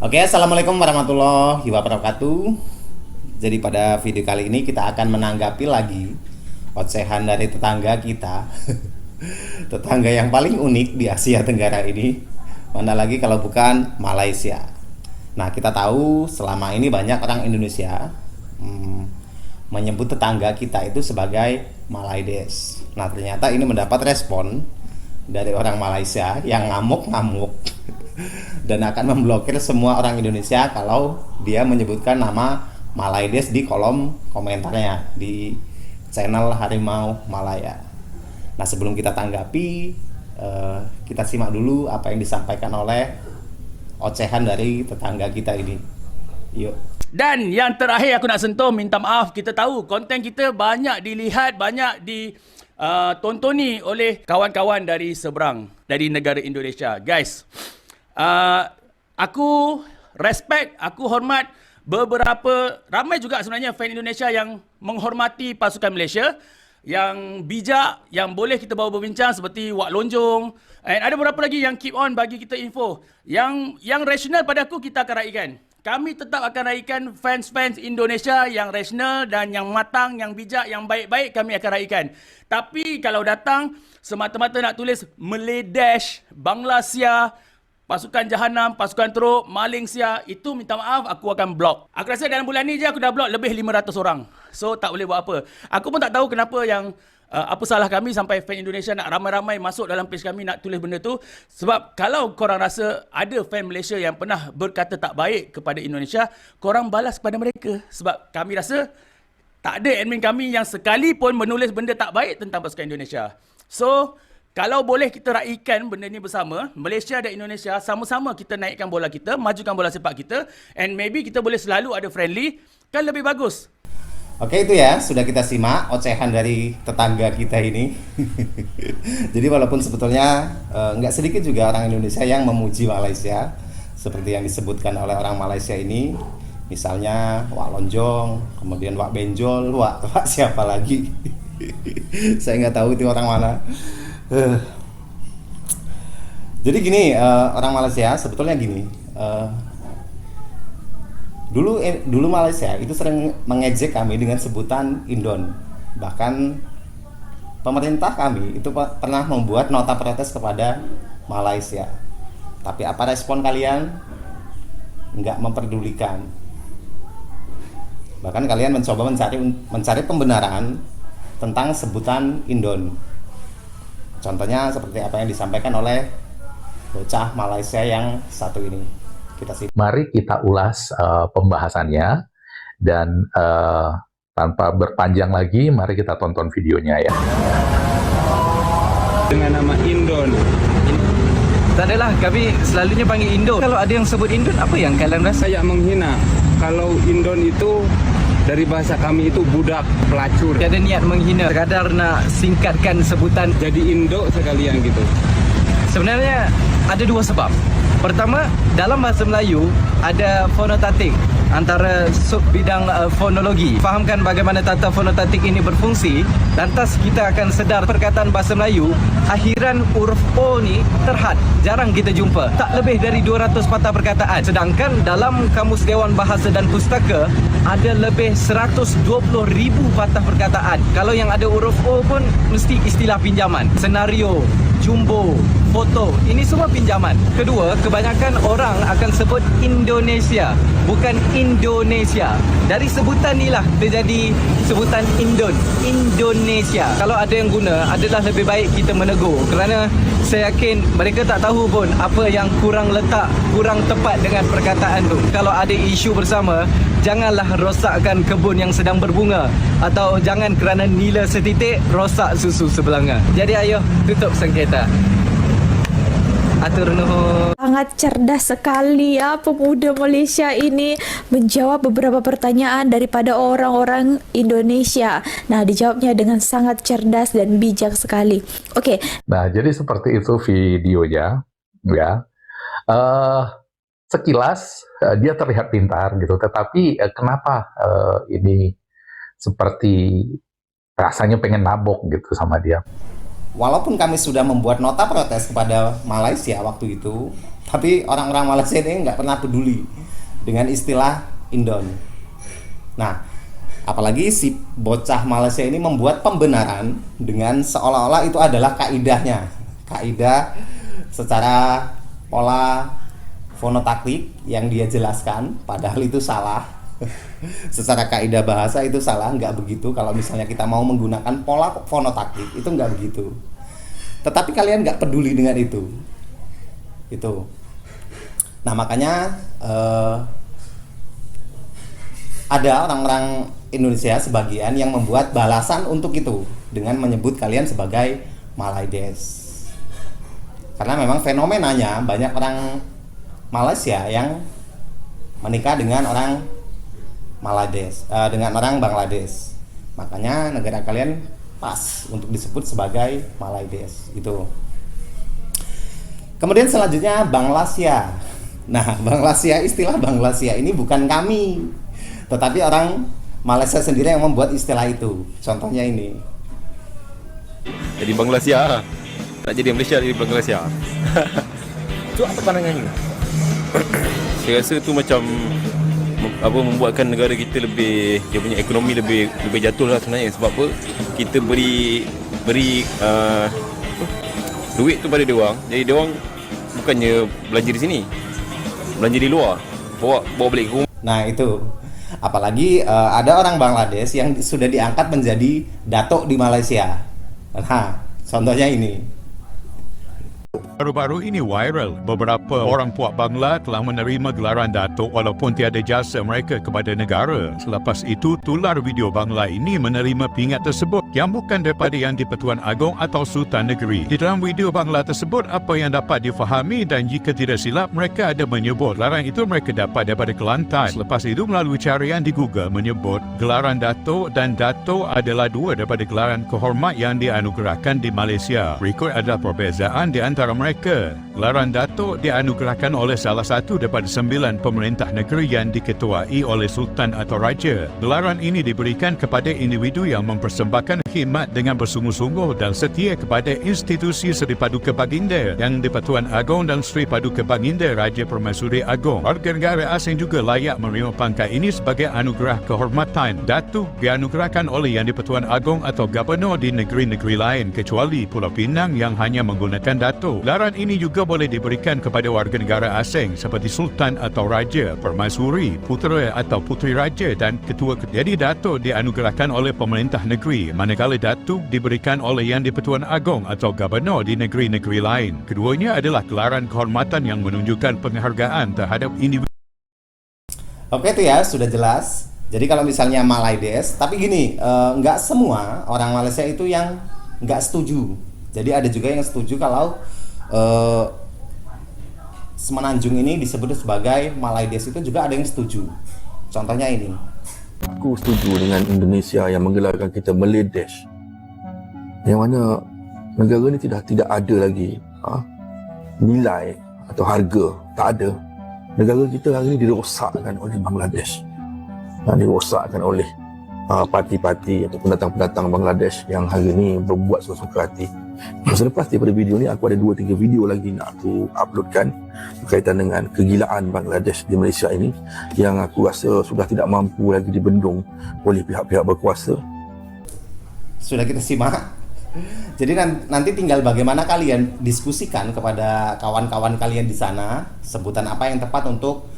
Oke, assalamualaikum warahmatullahi wabarakatuh. Jadi pada video kali ini kita akan menanggapi lagi ocehan dari tetangga kita, tetangga yang paling unik di Asia Tenggara ini. Mana lagi kalau bukan Malaysia. Nah, kita tahu selama ini banyak orang Indonesia hmm, menyebut tetangga kita itu sebagai Malaides. Nah, ternyata ini mendapat respon dari orang Malaysia yang ngamuk-ngamuk dan akan memblokir semua orang Indonesia kalau dia menyebutkan nama Malaides di kolom komentarnya di channel Harimau Malaya. Nah, sebelum kita tanggapi, kita simak dulu apa yang disampaikan oleh ocehan dari tetangga kita ini. Yuk. Dan yang terakhir aku nak sentuh, minta maaf, kita tahu konten kita banyak dilihat, banyak ditontoni oleh kawan-kawan dari seberang, dari negara Indonesia. Guys, aku respect, aku hormat ramai juga sebenarnya fan Indonesia yang menghormati pasukan Malaysia, yang bijak, yang boleh kita bawa berbincang seperti Wak Lonjong, and ada beberapa lagi yang keep on bagi kita info. Yang rasional pada aku kita akan raikan. Kami tetap akan raikan fans-fans Indonesia yang rasional dan yang matang, yang bijak, yang baik-baik kami akan raikan. Tapi kalau datang semata-mata nak tulis Meledash, Bangladesh, pasukan Jahanam, pasukan Teruk, Maling Sia, itu minta maaf, aku akan blok. Aku rasa dalam bulan ni je aku dah blok lebih 500 orang. So tak boleh buat apa. Aku pun tak tahu kenapa yang apa salah kami sampai fan Indonesia nak ramai-ramai masuk dalam page kami nak tulis benda tu. Sebab kalau korang rasa ada fan Malaysia yang pernah berkata tak baik kepada Indonesia, korang balas kepada mereka. Sebab kami rasa tak ada admin kami yang sekalipun menulis benda tak baik tentang pasukan Indonesia. So, kalau boleh kita raikan benda ni bersama, Malaysia dan Indonesia, sama-sama kita naikkan bola kita, majukan bola sepak kita, and maybe kita boleh selalu ada friendly, kan lebih bagus. Oke, itu ya, sudah kita simak ocehan dari tetangga kita ini. Jadi walaupun sebetulnya nggak sedikit juga orang Indonesia yang memuji Malaysia, seperti yang disebutkan oleh orang Malaysia ini, misalnya Wak Lonjong, kemudian Wak Benjol, Wak siapa lagi? Saya nggak tahu itu orang mana. Jadi gini, orang Malaysia sebetulnya gini. Dulu Malaysia itu sering mengejek kami dengan sebutan Indon. Bahkan pemerintah kami itu pernah membuat nota protes kepada Malaysia. Tapi apa respon kalian? Nggak memperdulikan. Bahkan kalian mencoba mencari pembenaran tentang sebutan Indon. Contohnya seperti apa yang disampaikan oleh bocah Malaysia yang satu ini. Mari kita ulas pembahasannya dan tanpa berpanjang lagi, mari kita tonton videonya ya. Dengan nama Indon. Tak adalah, kami selalunya panggil Indon. Kalau ada yang sebut Indon, apa yang kalian rasa? Saya menghina. Kalau Indon itu dari bahasa kami itu budak pelacur. Tiada niat menghina, sekadar nak singkatkan sebutan. Jadi Indo sekalian gitu. Sebenarnya ada dua sebab. Pertama, dalam bahasa Melayu ada fonotatik antara sub bidang fonologi. Fahamkan bagaimana tata fonotatik ini berfungsi, lantas kita akan sedar perkataan bahasa Melayu akhiran huruf O ni terhad, jarang kita jumpa. Tak lebih dari 200 patah perkataan. Sedangkan dalam Kamus Dewan Bahasa dan Pustaka ada lebih 120,000 patah perkataan. Kalau yang ada huruf O pun mesti istilah pinjaman. Senario, jumbo, foto, ini semua pinjaman. Kedua, kebanyakan orang akan sebut Indonesia, bukan Indonesia. Dari sebutan inilah terjadi sebutan Indon, Indonesia. Kalau ada yang guna, adalah lebih baik kita menegur, kerana saya yakin mereka tak tahu pun apa yang kurang letak, kurang tepat dengan perkataan tu. Kalau ada isu bersama, janganlah rosakkan kebun yang sedang berbunga, atau jangan kerana nila setitik rosak susu sebelanga. Jadi ayo tutup sengketa. Atur nuhun. Sangat cerdas sekali ya pemuda Malaysia ini menjawab beberapa pertanyaan daripada orang-orang Indonesia. Nah, dijawabnya dengan sangat cerdas dan bijak sekali. Oke. Nah, jadi seperti itu videonya, ya. Sekilas dia terlihat pintar gitu, tetapi kenapa ini seperti rasanya pengen nabok gitu sama dia. Walaupun kami sudah membuat nota protes kepada Malaysia waktu itu, Tapi orang-orang Malaysia ini nggak pernah peduli dengan istilah Indon. Nah, apalagi si bocah Malaysia ini membuat pembenaran dengan seolah-olah itu adalah kaidahnya, kaidah secara pola fonotaktik yang dia jelaskan, padahal itu salah. Secara kaidah bahasa itu salah, nggak begitu. Kalau misalnya kita mau menggunakan pola fonotaktik itu nggak begitu. Tetapi kalian nggak peduli dengan itu. Nah, makanya ada orang-orang Indonesia sebagian yang membuat balasan untuk itu dengan menyebut kalian sebagai Malaides. Karena memang fenomenanya banyak orang Malaysia yang menikah dengan orang dengan orang Bangladesh. Makanya negara kalian pas untuk disebut sebagai Malaides itu. Kemudian selanjutnya Bangladesia. Nah, Bangladesia, istilah Bangladesia ini bukan kami, tetapi orang Malaysia sendiri yang membuat istilah itu. Contohnya ini. Jadi Bangladesia, tak jadi Malaysia, jadi Bangladesia. Itu apa pandangan ni? Saya rasa tu macam membuatkan negara kita lebih, dia punya ekonomi lebih jatuh lah sebenarnya. Sebab apa? Kita beri duit tu pada dia orang. Jadi dia orang bukannya belanja di sini, belanja di luar, bawa balik ke rumah. Nah, itu. Apalagi ada orang Bangladesh yang sudah diangkat menjadi datuk di Malaysia. Nah, contohnya ini. Baru-baru ini viral, beberapa orang puak Bangla telah menerima gelaran datuk walaupun tiada jasa mereka kepada negara. Selepas itu, tular video Bangla ini menerima pingat tersebut yang bukan daripada Yang di-Pertuan Agong atau Sultan Negeri. Di dalam video Bangla tersebut, apa yang dapat difahami dan jika tidak silap, mereka ada menyebut gelaran itu mereka dapat daripada Kelantan. Selepas itu, melalui carian di Google menyebut gelaran datuk dan datuk adalah dua daripada gelaran kehormat yang dianugerahkan di Malaysia. Berikut adalah perbezaan di antara mereka. Gelaran datuk dianugerahkan oleh salah satu daripada 9 pemerintah negeri yang diketuai oleh Sultan atau Raja. Gelaran ini diberikan kepada individu yang mempersembahkan khidmat dengan bersungguh-sungguh dan setia kepada institusi Seri Paduka Baginda, Yang di-Pertuan Agong dan Seri Paduka Baginda Raja Permaisuri Agong. Warga negara asing juga layak menerima pangkat ini sebagai anugerah kehormatan. Datuk dianugerahkan oleh Yang di-Pertuan Agong atau Gubernur di negeri-negeri lain kecuali Pulau Pinang yang hanya menggunakan datuk. Gelaran ini juga boleh diberikan kepada warga negara asing seperti Sultan atau Raja, Permaisuri, Putera atau Puteri Raja dan Ketua. Jadi datuk dianugerahkan oleh pemerintah negeri, manakala datuk diberikan oleh Yang di-Pertuan Agong atau Gubernur di negeri-negeri lain. Keduanya adalah gelaran kehormatan yang menunjukkan penghargaan terhadap individu. Oke, itu ya, sudah jelas. Jadi kalau misalnya Malaides, tapi gini, nggak semua orang Malaysia itu yang nggak setuju. Jadi ada juga yang setuju kalau Semenanjung ini disebut sebagai Malaides, itu juga ada yang setuju. Contohnya ini. Aku setuju dengan Indonesia yang menggelarkan kita Malaides, yang mana negara ni tidak ada lagi nilai atau harga, tak ada. Negara kita hari ini dirosakkan oleh Bangladesh, dirosakkan oleh parti-parti atau pendatang-pendatang Bangladesh yang hari ini berbuat suka-suka hati. Selepas daripada video ni, aku ada 2-3 video lagi nak aku uploadkan berkaitan dengan kegilaan Bangladesh di Malaysia ini yang aku rasa sudah tidak mampu lagi dibendung oleh pihak-pihak berkuasa. Sudah kita simak. Jadi nanti tinggal bagaimana kalian diskusikan kepada kawan-kawan kalian di sana, sebutan apa yang tepat untuk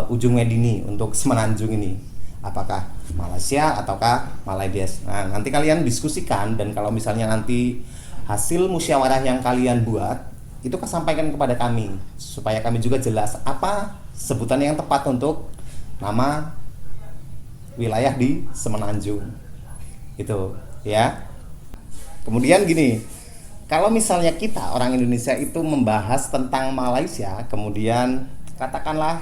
Ujung Medini, untuk Semenanjung ini. Apakah Malaysia ataukah Malaides? Nah, nanti kalian diskusikan, dan kalau misalnya nanti hasil musyawarah yang kalian buat itu sampaikan kepada kami supaya kami juga jelas apa sebutan yang tepat untuk nama wilayah di Semenanjung. Itu ya. Kemudian gini, kalau misalnya kita orang Indonesia itu membahas tentang Malaysia, kemudian katakanlah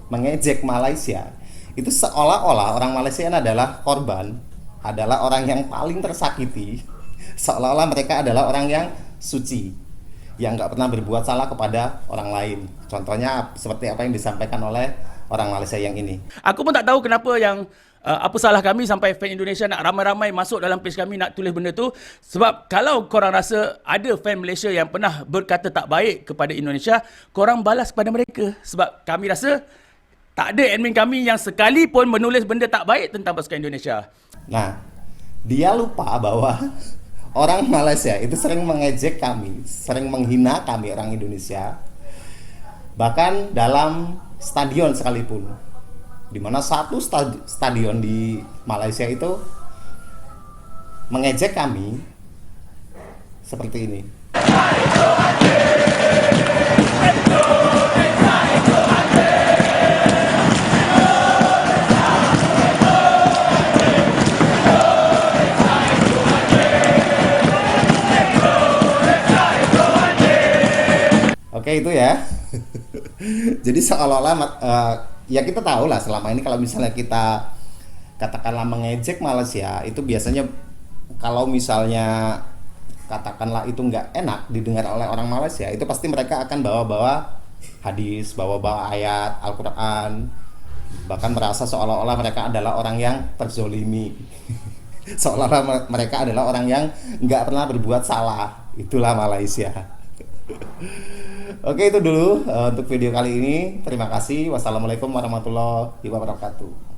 mengejek Malaysia, itu seolah-olah orang Malaysia adalah korban, adalah orang yang paling tersakiti, seolah-olah mereka adalah orang yang suci. yang nggak pernah berbuat salah kepada orang lain. Contohnya seperti apa yang disampaikan oleh orang Malaysia yang ini. Aku pun tak tahu kenapa yang apa salah kami sampai fan Indonesia nak ramai-ramai masuk dalam page kami nak tulis benda tu. Sebab kalau korang rasa ada fan Malaysia yang pernah berkata tak baik kepada Indonesia, korang balas kepada mereka. Sebab kami rasa tak ada admin kami yang sekali pun menulis benda tak baik tentang pasukan Indonesia. Nah, dia lupa bahwa orang Malaysia itu sering mengejek kami, sering menghina kami orang Indonesia. Bahkan dalam stadion sekalipun, di mana satu stadion di Malaysia itu mengejek kami seperti ini. Oke, itu ya. Jadi seolah-olah ya kita tahu lah selama ini kalau misalnya kita katakanlah mengejek Malaysia, itu biasanya kalau misalnya katakanlah itu nggak enak didengar oleh orang Malaysia, itu pasti mereka akan bawa-bawa hadis, bawa-bawa ayat Al-Quran, bahkan merasa seolah-olah mereka adalah orang yang terzolimi. Seolah-olah mereka adalah orang yang nggak pernah berbuat salah. Itulah Malaysia. Oke, itu dulu untuk video kali ini. Terima kasih. Wassalamualaikum warahmatullahi wabarakatuh.